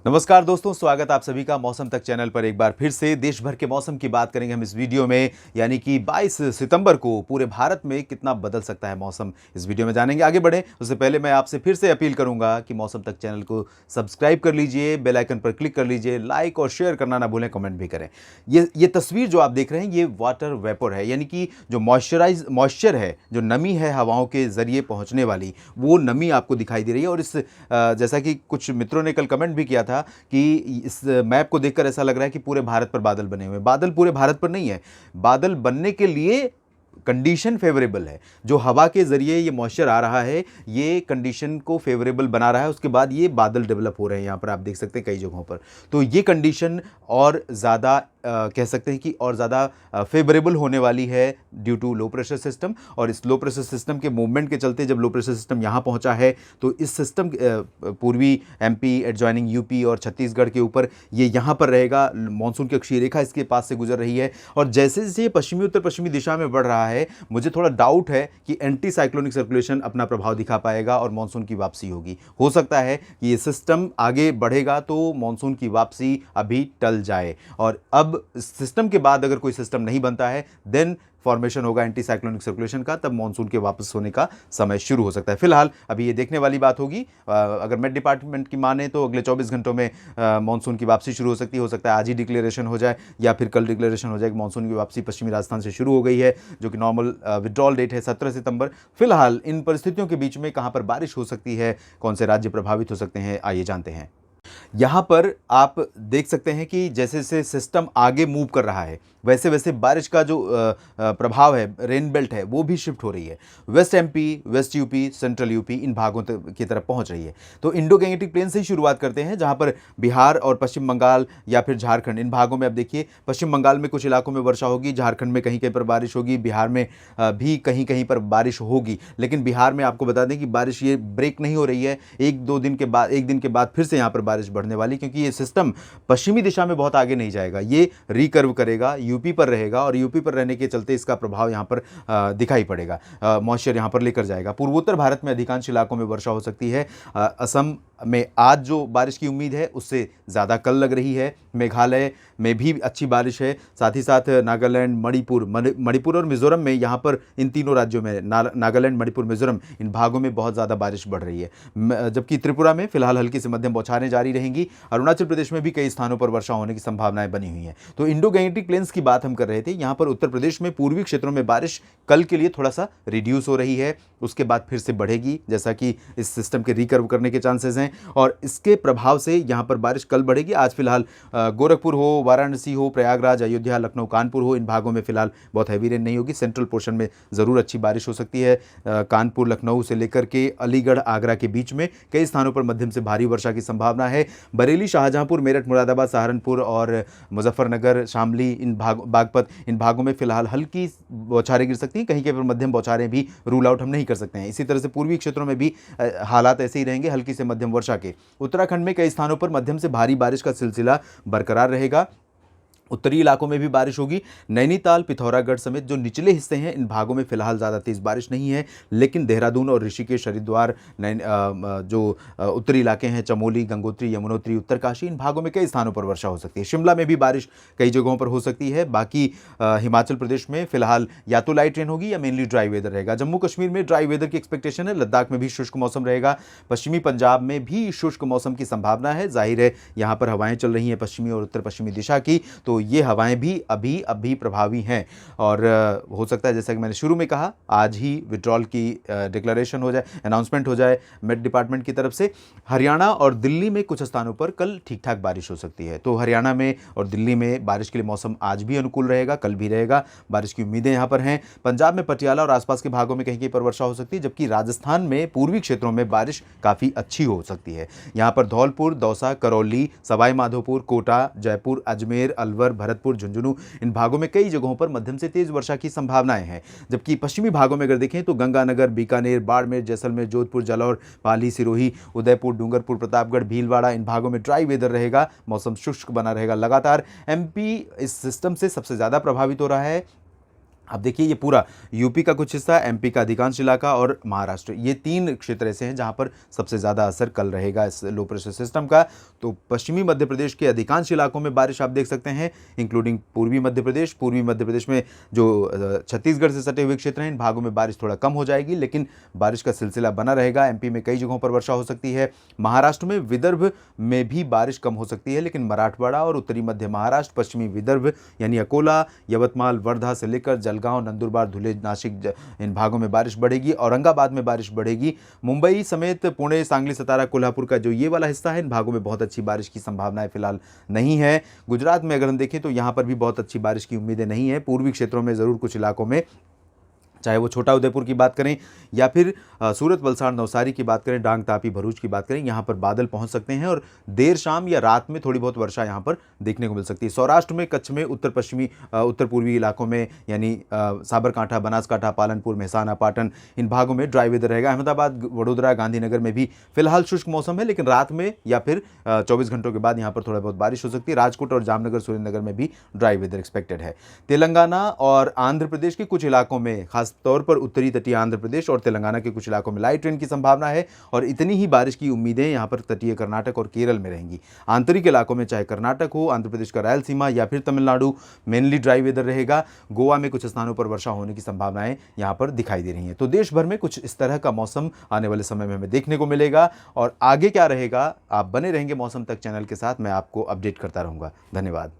नमस्कार दोस्तों, स्वागत आप सभी का मौसम तक चैनल पर। एक बार फिर से देश भर के मौसम की बात करेंगे हम इस वीडियो में, यानी कि 22 सितंबर को पूरे भारत में कितना बदल सकता है मौसम, इस वीडियो में जानेंगे। आगे बढ़े उससे पहले मैं आपसे फिर से अपील करूंगा कि मौसम तक चैनल को सब्सक्राइब कर लीजिए, बेल आइकन पर क्लिक कर लीजिए, लाइक और शेयर करना ना भूलें, कमेंट भी करें। ये तस्वीर जो आप देख रहे हैं ये वाटर वेपर है, यानी कि जो मॉइस्चर है, जो नमी है हवाओं के जरिए पहुंचने वाली, वो नमी आपको दिखाई दे रही है। और इस जैसा कि कुछ मित्रों ने कल कमेंट भी किया था कि इस मैप को देखकर ऐसा लग रहा है कि पूरे भारत पर बादल बने हुए हैं। बादल पूरे भारत पर नहीं है, बादल बनने के लिए कंडीशन फेवरेबल है। जो हवा के जरिए ये मॉइस्चर आ रहा है, ये कंडीशन को फेवरेबल बना रहा है, उसके बाद ये बादल डेवलप हो रहे हैं। यहाँ पर आप देख सकते हैं कई जगहों पर, तो ये कंडीशन और ज़्यादा कह सकते हैं कि और ज़्यादा फेवरेबल होने वाली है due to low pressure system. और इस लो प्रेशर सिस्टम के मूवमेंट के चलते जब लो प्रेशर सिस्टम यहाँ पहुँचा है, तो इस सिस्टम पूर्वी एमपी, एडजॉइनिंग यूपी और छत्तीसगढ़ के ऊपर ये यहाँ पर रहेगा। मानसून की अक्षीय रेखा इसके पास से गुजर रही है, और जैसे जैसे ये पश्चिमी उत्तर पश्चिमी दिशा में बढ़ रहा है, मुझे थोड़ा डाउट है कि एंटी साइक्लोनिक सर्कुलेशन अपना प्रभाव दिखा पाएगा और मानसून की वापसी होगी। हो सकता है कि ये सिस्टम आगे बढ़ेगा तो मानसून की वापसी अभी टल जाए, और अब सिस्टम के बाद अगर कोई सिस्टम नहीं बनता है, देन फॉर्मेशन होगा एंटी साइक्लोनिक सर्कुलेशन का, तब मानसून के वापस होने का समय शुरू हो सकता है। फिलहाल अभी ये देखने वाली बात होगी। अगर मेट डिपार्टमेंट की माने तो अगले 24 घंटों में मानसून की वापसी शुरू हो सकती है। हो सकता है आज ही डिक्लेरेशन हो जाए या फिर कल डिक्लेरेशन हो जाए कि मानसून की वापसी पश्चिमी राजस्थान से शुरू हो गई है, जो कि नॉर्मल विड्रॉल डेट है 17 सितंबर। फिलहाल इन परिस्थितियों के बीच में कहां पर बारिश हो सकती है, कौन से राज्य प्रभावित हो सकते हैं, आइए जानते हैं। यहाँ पर आप देख सकते हैं कि जैसे जैसे सिस्टम आगे मूव कर रहा है, वैसे वैसे बारिश का जो प्रभाव है, रेन बेल्ट है, वो भी शिफ्ट हो रही है। West MP, west UP, central UP, इन भागों की तरफ पहुंच रही है। तो इंडो गैंगेटिक प्लेन से ही शुरुआत करते हैं, जहां पर बिहार और पश्चिम बंगाल या फिर झारखंड, इन भागों में अब देखिए, पश्चिम बंगाल में कुछ इलाकों में वर्षा होगी, झारखंड में कहीं कहीं पर बारिश होगी, बिहार में भी कहीं कहीं पर बारिश होगी। लेकिन बिहार में आपको बता दें कि बारिश ये ब्रेक नहीं हो रही है। एक दिन के बाद फिर से यहाँ पर बारिश बढ़ने वाली, क्योंकि ये सिस्टम पश्चिमी दिशा में बहुत आगे नहीं जाएगा, ये रिकर्व करेगा, यूपी पर रहेगा, और यूपी पर रहने के चलते इसका प्रभाव यहाँ पर दिखाई पड़ेगा। मॉइस्चर यहाँ पर लेकर जाएगा। पूर्वोत्तर भारत में अधिकांश इलाकों में वर्षा हो सकती है। असम में आज जो बारिश की उम्मीद है उससे ज़्यादा कल लग रही है। मेघालय में भी अच्छी बारिश है, साथ ही साथ नागालैंड, मणिपुर और मिजोरम में, यहाँ पर इन तीनों राज्यों में, नागालैंड, मणिपुर, मिजोरम, इन भागों में बहुत ज़्यादा बारिश बढ़ रही है। जबकि त्रिपुरा में फिलहाल हल्की से मध्यम बौछारें जारी रहेंगी। अरुणाचल प्रदेश में भी कई स्थानों पर वर्षा होने की संभावनाएं बनी हुई हैं। तो इंडो गैंगेटिक प्लेन्स की बात हम कर रहे थे। यहाँ पर उत्तर प्रदेश में पूर्वी क्षेत्रों में बारिश कल के लिए थोड़ा सा रिड्यूस हो रही है, उसके बाद फिर से बढ़ेगी, जैसा कि इस सिस्टम के रिकर्व करने के चांसेस हैं, और इसके प्रभाव से यहाँ पर बारिश कल बढ़ेगी। आज फिलहाल गोरखपुर हो, वाराणसी हो, प्रयागराज, अयोध्या, लखनऊ, कानपुर हो, इन भागों में फिलहाल बहुत हैवी रेन नहीं होगी। सेंट्रल पोर्शन में ज़रूर अच्छी बारिश हो सकती है। कानपुर, लखनऊ से लेकर के अलीगढ़, आगरा के बीच में कई स्थानों पर मध्यम से भारी वर्षा की संभावना है। बरेली, शाहजहांपुर, मेरठ, मुरादाबाद, सहारनपुर और मुजफ्फरनगर, शामली, बागपत, इन भागों में फिलहाल हल्की बौछारें गिर सकती हैं। कहीं कहीं पर मध्यम बौछारें भी रूल आउट हम नहीं कर सकते हैं। इसी तरह से पूर्वी क्षेत्रों में भी हालात ऐसे ही रहेंगे, हल्की से मध्यम वर्षा के। उत्तराखंड में कई स्थानों पर मध्यम से भारी बारिश का सिलसिला बरकरार रहेगा। उत्तरी इलाकों में भी बारिश होगी। नैनीताल, पिथौरागढ़ समेत जो निचले हिस्से हैं, इन भागों में फिलहाल ज़्यादा तेज़ बारिश नहीं है, लेकिन देहरादून और ऋषिकेश, हरिद्वार, जो उत्तरी इलाके हैं, चमोली, गंगोत्री, यमुनोत्री, उत्तरकाशी, इन भागों में कई स्थानों पर वर्षा हो सकती है। शिमला में भी बारिश कई जगहों पर हो सकती है। बाकी हिमाचल प्रदेश में फिलहाल या तो लाइट रेन होगी या मेनली ड्राई वेदर रहेगा। जम्मू कश्मीर में ड्राई वेदर की एक्सपेक्टेशन है। लद्दाख में भी शुष्क मौसम रहेगा। पश्चिमी पंजाब में भी शुष्क मौसम की संभावना है। जाहिर है यहाँ पर हवाएं चल रही हैं पश्चिमी और उत्तर पश्चिमी दिशा की, तो ये हवाएं भी अभी अभी प्रभावी हैं। और हो सकता है, जैसा कि मैंने शुरू में कहा, आज ही विड्रॉल की डिक्लेरेशन हो जाए, अनाउंसमेंट हो जाए मेट डिपार्टमेंट की तरफ से। हरियाणा और दिल्ली में कुछ स्थानों पर कल ठीक ठाक बारिश हो सकती है। तो हरियाणा में और दिल्ली में बारिश के लिए मौसम आज भी अनुकूल रहेगा, कल भी रहेगा, बारिश की उम्मीदें यहाँ पर हैं। पंजाब में पटियाला और आसपास के भागों में कहीं कहीं पर वर्षा हो सकती है, जबकि राजस्थान में पूर्वी क्षेत्रों में बारिश काफ़ी अच्छी हो सकती है। यहाँ पर धौलपुर, दौसा, करौली, सवाई माधोपुर, कोटा, जयपुर, अजमेर, अलवर, भरतपुर, झुंझुनू, इन भागों में कई जगहों पर मध्यम से तेज वर्षा की संभावनाएं हैं। जबकि पश्चिमी भागों में अगर देखें तो गंगानगर, बीकानेर, बाड़मेर, जैसलमेर, जोधपुर, जालौर, पाली, सिरोही, उदयपुर, डूंगरपुर, प्रतापगढ़, भीलवाड़ा, इन भागों में ड्राई वेदर रहेगा, मौसम शुष्क बना रहेगा लगातार। एमपी इस सिस्टम से सबसे ज़्यादा प्रभावित हो रहा है। अब देखिए ये पूरा यूपी का कुछ हिस्सा, एमपी का अधिकांश इलाका और महाराष्ट्र, ये 3 क्षेत्र ऐसे हैं जहां पर सबसे ज़्यादा असर कल रहेगा इस लो प्रेशर सिस्टम का। तो पश्चिमी मध्य प्रदेश के अधिकांश इलाकों में बारिश आप देख सकते हैं, इंक्लूडिंग पूर्वी मध्य प्रदेश। पूर्वी मध्य प्रदेश में जो छत्तीसगढ़ से सटे हुए क्षेत्र हैं, इन भागों में बारिश थोड़ा कम हो जाएगी, लेकिन बारिश का सिलसिला बना रहेगा। एमपी में कई जगहों पर वर्षा हो सकती है। महाराष्ट्र में विदर्भ में भी बारिश कम हो सकती है, लेकिन मराठवाड़ा और उत्तरी मध्य महाराष्ट्र, पश्चिमी विदर्भ यानी अकोला, यवतमाल, वर्धा से लेकर जलगांव, नंदुरबार, धुले, नासिक, इन भागों में बारिश बढ़ेगी। औरंगाबाद में बारिश बढ़ेगी। मुंबई समेत पुणे, सांगली, सतारा, कोल्हापुर का जो ये वाला हिस्सा है, इन भागों में बहुत अच्छी बारिश की संभावनाएं फिलहाल नहीं है। गुजरात में अगर हम देखें तो यहाँ पर भी बहुत अच्छी बारिश की उम्मीदें नहीं है। पूर्वी क्षेत्रों में ज़रूर कुछ इलाकों में, चाहे वो छोटा उदेपुर की बात करें या फिर सूरत, वलसाड़, नवसारी की बात करें, डांग, तापी, भरूच की बात करें, यहाँ पर बादल पहुँच सकते हैं और देर शाम या रात में थोड़ी बहुत वर्षा यहाँ पर देखने को मिल सकती है। सौराष्ट्र में, कच्छ में, उत्तर पश्चिमी, उत्तर पूर्वी इलाकों में यानी साबरकांठा, बनासकांठा, पालनपुर, मेहसाना, पाटन, इन भागों में ड्राई वेदर रहेगा। अहमदाबाद, वडोदरा, गांधीनगर में भी फिलहाल शुष्क मौसम है, लेकिन रात में या फिर 24 घंटों के बाद यहाँ पर थोड़ा बहुत बारिश हो सकती है। राजकोट और जामनगर, सुरेंद्रनगर में भी ड्राई वेदर एक्सपेक्टेड है। तेलंगाना और आंध्र प्रदेश के कुछ इलाकों में, खास तौर पर उत्तरी तटीय आंध्र प्रदेश और तेलंगाना के कुछ इलाकों में लाइट रेन की संभावना है और इतनी ही बारिश की उम्मीदें यहाँ पर तटीय कर्नाटक और केरल में रहेंगी। आंतरिक इलाकों में, चाहे कर्नाटक हो, आंध्र प्रदेश का रायलसीमा या फिर तमिलनाडु, मेनली ड्राई वेदर रहेगा। गोवा में कुछ स्थानों पर वर्षा होने की संभावनाएं यहाँ पर दिखाई दे रही हैं। तो देश भर में कुछ इस तरह का मौसम आने वाले समय में हमें देखने को मिलेगा और आगे क्या रहेगा, आप बने रहेंगे मौसम तक चैनल के साथ, मैं आपको अपडेट करता रहूँगा। धन्यवाद।